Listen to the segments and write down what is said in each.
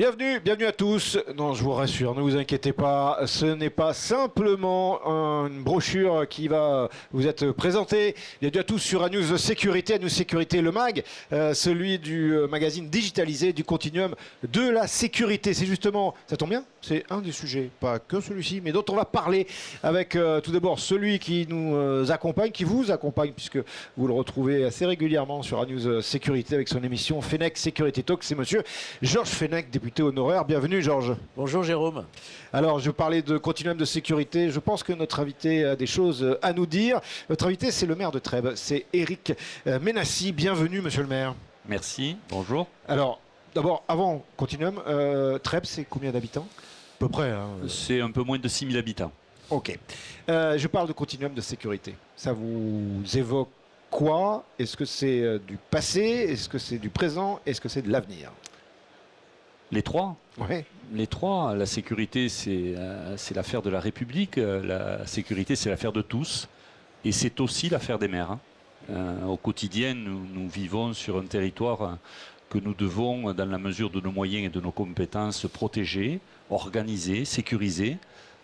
Bienvenue à tous. Non, je vous rassure, ne vous inquiétez pas, ce n'est pas simplement une brochure qui va vous être présentée. Bienvenue à tous sur News Sécurité, News Sécurité le MAG, celui du magazine digitalisé du continuum de la sécurité. C'est justement, ça tombe bien, c'est un des sujets, pas que celui-ci, mais dont on va parler avec tout d'abord celui qui nous accompagne, qui vous accompagne, puisque vous le retrouvez assez régulièrement sur News Sécurité avec son émission Fenech Security Talk. C'est monsieur Georges Fenech, député honoraire. Bienvenue Georges. Bonjour Jérôme. Alors je parlais de continuum de sécurité. Je pense que notre invité a des choses à nous dire. Notre invité, c'est le maire de Trèbes, c'est Éric Menassi. Bienvenue monsieur le maire. Merci, bonjour. Alors d'abord, avant continuum, Trèbes, c'est combien d'habitants à peu près hein C'est un peu moins de 6000 habitants. Ok. Je parle de continuum de sécurité. Ça vous évoque quoi? Est-ce que c'est du passé? Est-ce que c'est du présent? Est-ce que c'est de l'avenir? Les trois. Ouais. Les trois. La sécurité, c'est l'affaire de la République. La sécurité, c'est l'affaire de tous. Et c'est aussi l'affaire des maires. Au quotidien, nous vivons sur un territoire que nous devons, dans la mesure de nos moyens et de nos compétences, protéger, organiser, sécuriser,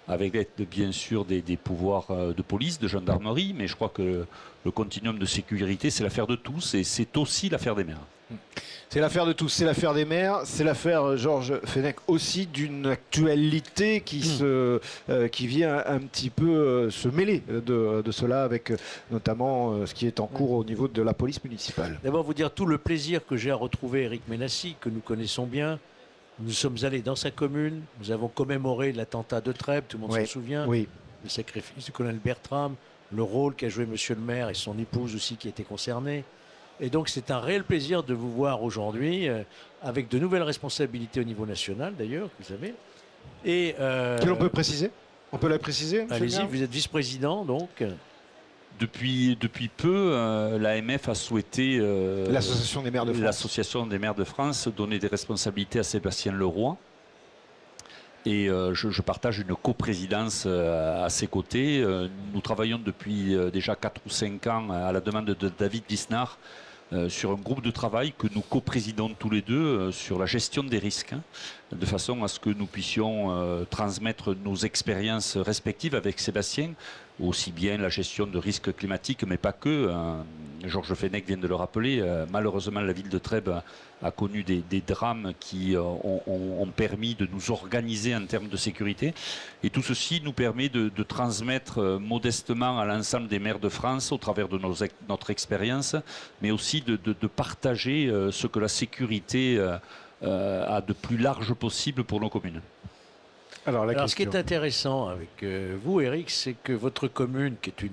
avec l'aide, bien sûr, des pouvoirs de police, de gendarmerie. Mais je crois que le continuum de sécurité, c'est l'affaire de tous et c'est aussi l'affaire des maires. C'est l'affaire de tous, c'est l'affaire des maires, c'est l'affaire, Georges Fenech, aussi d'une actualité qui vient un petit peu se mêler de cela, avec notamment ce qui est en cours au niveau de la police municipale. D'abord vous dire tout le plaisir que j'ai à retrouver Éric Menassi, que nous connaissons bien. Nous sommes allés dans sa commune, nous avons commémoré l'attentat de Trèbes, tout le monde s'en souvient, oui. Le sacrifice du colonel Bertram, le rôle qu'a joué monsieur le maire et son épouse aussi qui était concernée. Et donc c'est un réel plaisir de vous voir aujourd'hui avec de nouvelles responsabilités au niveau national d'ailleurs, que vous avez. Et que l'on peut préciser? On peut la préciser? Allez-y, vous êtes vice-président donc. Depuis peu, l'AMF a souhaité, l'Association des maires de France. l'Association des maires de France, donner des responsabilités à Sébastien Leroy. Et je partage une coprésidence à ses côtés. Nous travaillons depuis déjà 4 ou 5 ans à la demande de David Lisnard sur un groupe de travail que nous coprésidons tous les deux sur la gestion des risques, de façon à ce que nous puissions transmettre nos expériences respectives avec Sébastien, aussi bien la gestion de risques climatiques, mais pas que. Georges Fenech vient de le rappeler, malheureusement la ville de Trèbes a connu des drames qui ont permis de nous organiser en termes de sécurité. Et tout ceci nous permet de transmettre modestement à l'ensemble des maires de France, au travers de notre expérience, mais aussi de partager ce que la sécurité a de plus large possible pour nos communes. Alors ce qui est intéressant avec vous, Éric, c'est que votre commune, qui est une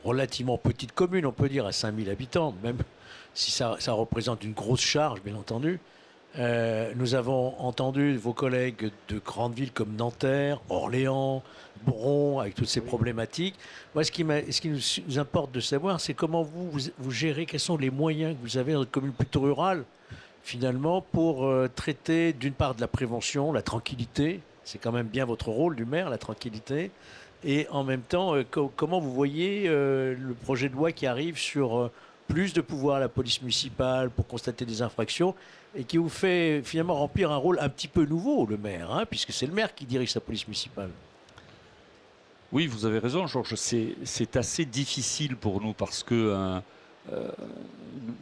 relativement petite commune, on peut dire à 5000 habitants, même si ça représente une grosse charge, bien entendu, nous avons entendu vos collègues de grandes villes comme Nanterre, Orléans, Bron, avec toutes ces problématiques. Moi, ce qui nous importe de savoir, c'est comment vous gérez, quels sont les moyens que vous avez dans une commune plutôt rurale, finalement, pour traiter d'une part de la prévention, la tranquillité. C'est quand même bien votre rôle du maire, la tranquillité. Et en même temps, comment vous voyez le projet de loi qui arrive sur plus de pouvoir à la police municipale pour constater des infractions et qui vous fait finalement remplir un rôle un petit peu nouveau, le maire, hein, puisque c'est le maire qui dirige sa police municipale. Oui, vous avez raison, Georges. C'est assez difficile pour nous parce que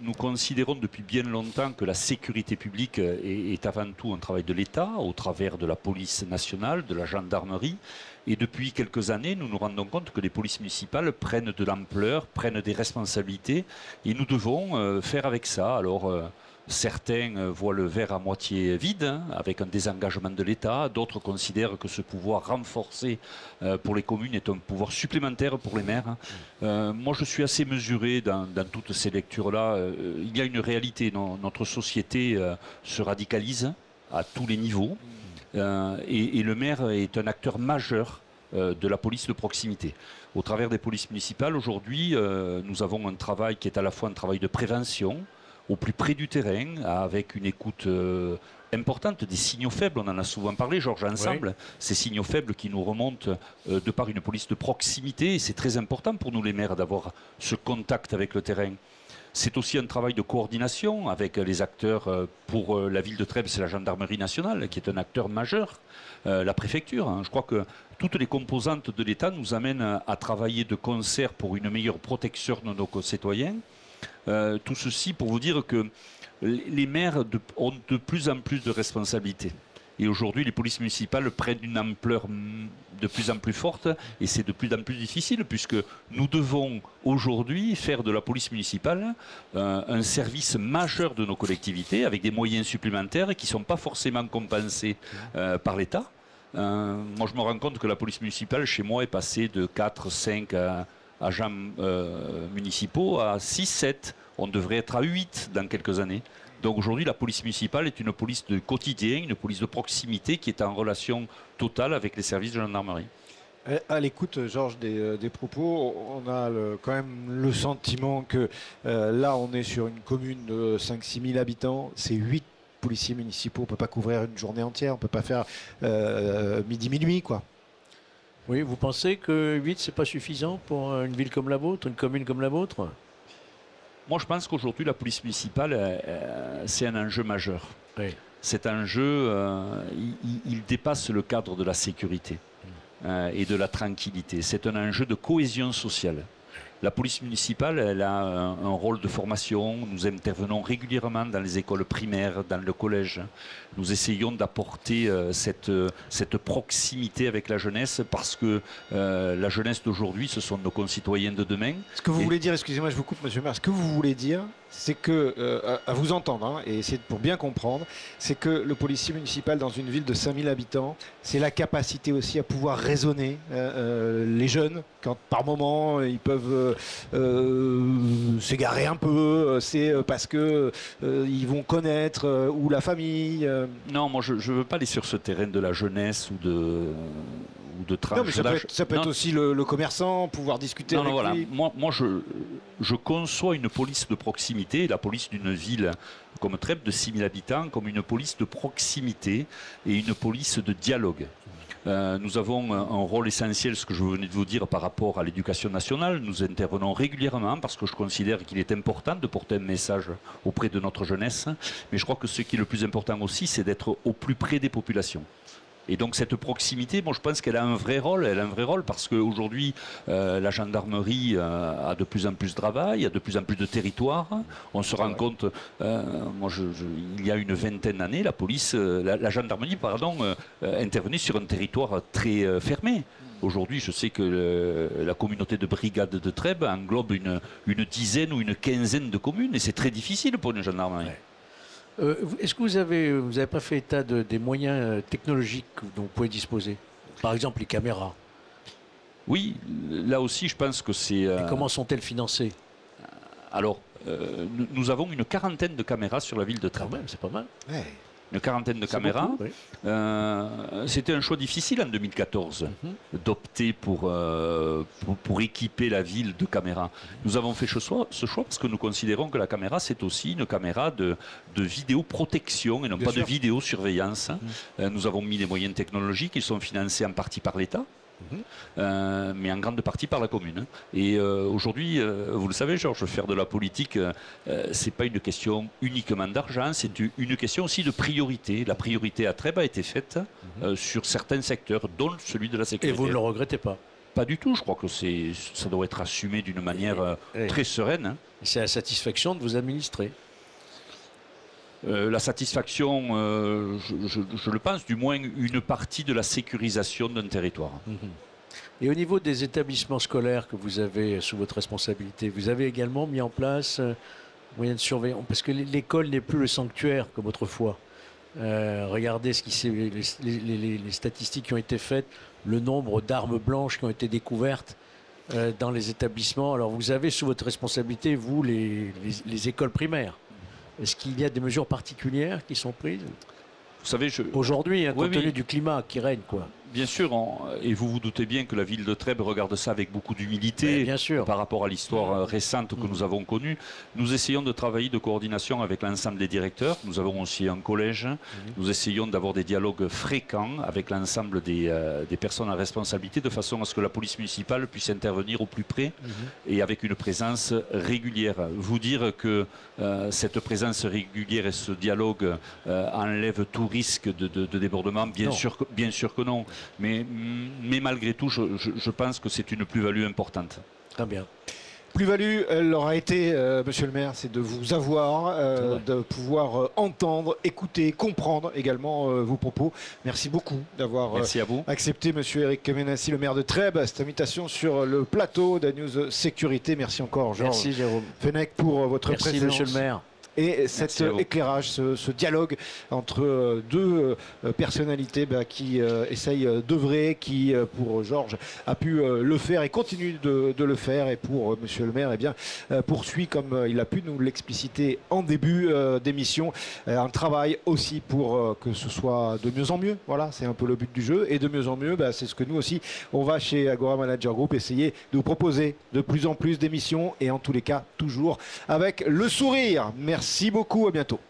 nous considérons depuis bien longtemps que la sécurité publique est avant tout un travail de l'État, au travers de la police nationale, de la gendarmerie. Et depuis quelques années, nous nous rendons compte que les polices municipales prennent de l'ampleur, prennent des responsabilités, et nous devons faire avec ça. Alors, certains voient le verre à moitié vide, hein, avec un désengagement de l'État. D'autres considèrent que ce pouvoir renforcé pour les communes est un pouvoir supplémentaire pour les maires. Moi, je suis assez mesuré dans toutes ces lectures-là. Il y a une réalité. Notre société se radicalise à tous les niveaux. Et le maire est un acteur majeur de la police de proximité. Au travers des polices municipales, aujourd'hui, nous avons un travail qui est à la fois un travail de prévention, au plus près du terrain, avec une écoute importante des signaux faibles. On en a souvent parlé, Georges, ensemble. Oui. Ces signaux faibles qui nous remontent de par une police de proximité. Et c'est très important pour nous, les maires, d'avoir ce contact avec le terrain. C'est aussi un travail de coordination avec les acteurs. Pour la ville de Trèbes, c'est la gendarmerie nationale qui est un acteur majeur, la préfecture. Je crois que toutes les composantes de l'État nous amènent à travailler de concert pour une meilleure protection de nos concitoyens. Tout ceci pour vous dire que les maires ont de plus en plus de responsabilités. Et aujourd'hui, les polices municipales prennent une ampleur de plus en plus forte et c'est de plus en plus difficile puisque nous devons aujourd'hui faire de la police municipale un service majeur de nos collectivités avec des moyens supplémentaires qui ne sont pas forcément compensés par l'État. Moi, je me rends compte que la police municipale, chez moi, est passée de 4, 5 agents municipaux à 6, 7. On devrait être à 8 dans quelques années. Donc aujourd'hui, la police municipale est une police de quotidien, une police de proximité qui est en relation totale avec les services de gendarmerie. À l'écoute, Georges, des propos, on a quand même le sentiment que là, on est sur une commune de 5-6 000 habitants, c'est 8 policiers municipaux, on ne peut pas couvrir une journée entière, on ne peut pas faire midi-minuit, quoi. Oui, vous pensez que 8, c'est pas suffisant pour une ville comme la vôtre, une commune comme la vôtre? Moi, je pense qu'aujourd'hui, la police municipale, c'est un enjeu majeur. Oui. Cet enjeu, il dépasse le cadre de la sécurité et de la tranquillité. C'est un enjeu de cohésion sociale. La police municipale, elle a un rôle de formation. Nous intervenons régulièrement dans les écoles primaires, dans le collège. Nous essayons d'apporter cette proximité avec la jeunesse parce que la jeunesse d'aujourd'hui, ce sont nos concitoyens de demain. Ce que vous voulez dire, excusez-moi, je vous coupe, monsieur le maire, ce que vous voulez dire, c'est que, à vous entendre, hein, et c'est pour bien comprendre, c'est que le policier municipal dans une ville de 5000 habitants, c'est la capacité aussi à pouvoir raisonner les jeunes, quand par moment ils peuvent s'égarer un peu, c'est parce que ils vont connaître, ou la famille. Non, moi je ne veux pas aller sur ce terrain de la jeunesse ou de tranche. Non, mais ça peut être aussi le commerçant, pouvoir discuter avec voilà. lui. Moi je conçois une police de proximité, la police d'une ville comme Trèbes de 6000 habitants, comme une police de proximité et une police de dialogue. Nous avons un rôle essentiel, ce que je venais de vous dire, par rapport à l'éducation nationale. Nous intervenons régulièrement parce que je considère qu'il est important de porter un message auprès de notre jeunesse. Mais je crois que ce qui est le plus important aussi, c'est d'être au plus près des populations. Et donc cette proximité, moi je pense qu'elle a un vrai rôle. Elle a un vrai rôle parce qu'aujourd'hui, la gendarmerie a de plus en plus de travail, a de plus en plus de territoire. On se rend compte, il y a une vingtaine d'années, la gendarmerie, intervenait sur un territoire très fermé. Aujourd'hui, je sais que la communauté de brigade de Trèbes englobe une dizaine ou une quinzaine de communes et c'est très difficile pour une gendarmerie. Ouais. Est-ce que vous avez pas fait état des moyens technologiques dont vous pouvez disposer? Par exemple, les caméras. Oui, là aussi, je pense que c'est... Et comment sont-elles financées? Alors, nous avons une quarantaine de caméras sur la ville de Trèbes. Quand même, c'est pas mal. Ouais. Une quarantaine de caméras. Beaucoup, oui. C'était un choix difficile en 2014 d'opter pour équiper la ville de caméras. Nous avons fait ce choix parce que nous considérons que la caméra, c'est aussi une caméra de vidéoprotection et non pas de vidéosurveillance. Nous avons mis les moyens technologiques, ils sont financés en partie par l'État. Mais en grande partie par la commune. Et aujourd'hui, vous le savez, Georges, faire de la politique, c'est pas une question uniquement d'argent, c'est une question aussi de priorité. La priorité à Trèbes a été faite sur certains secteurs, dont celui de la sécurité. Et vous ne le regrettez pas? Pas du tout, je crois que ça doit être assumé d'une manière très sereine. Hein. C'est la satisfaction de vous administrer. La satisfaction, je le pense, du moins une partie de la sécurisation d'un territoire. Et au niveau des établissements scolaires que vous avez sous votre responsabilité, vous avez également mis en place moyens de surveillance, parce que l'école n'est plus le sanctuaire comme autrefois. Regardez les statistiques qui ont été faites, le nombre d'armes blanches qui ont été découvertes dans les établissements. Alors vous avez sous votre responsabilité, vous, les écoles primaires. Est-ce qu'il y a des mesures particulières qui sont prises? Vous savez, aujourd'hui, compte tenu du climat qui règne, quoi. bien sûr, et vous vous doutez bien que la ville de Trèbes regarde ça avec beaucoup d'humilité bien sûr. par rapport à l'histoire récente que nous avons connue. Nous essayons de travailler de coordination avec l'ensemble des directeurs. Nous avons aussi un collège. Nous essayons d'avoir des dialogues fréquents avec l'ensemble des personnes en responsabilité de façon à ce que la police municipale puisse intervenir au plus près et avec une présence régulière. Vous dire que cette présence régulière et ce dialogue enlève tout risque de débordement, bien sûr que non. Mais malgré tout, je pense que c'est une plus-value importante. Très bien. Plus-value, elle aura été, monsieur le maire, c'est de vous avoir, de pouvoir entendre, écouter, comprendre également vos propos. Merci beaucoup d'avoir accepté, monsieur Éric Menassi, le maire de Trèbes, cette invitation sur le plateau d'Anews Sécurité. Merci encore, Georges. Merci, Jérôme. Fenech, pour votre présence. Merci, monsieur le maire. Et cet éclairage, ce dialogue entre deux personnalités qui essayent d'œuvrer, qui pour Georges a pu le faire et continue de le faire, et pour monsieur le maire poursuit, comme il a pu nous l'expliciter en début d'émission, un travail aussi pour que ce soit de mieux en mieux. Voilà, c'est un peu le but du jeu, et de mieux en mieux, c'est ce que nous aussi on va chez Agora Manager Group essayer de vous proposer de plus en plus d'émissions, et en tous les cas toujours avec le sourire. Merci beaucoup, à bientôt.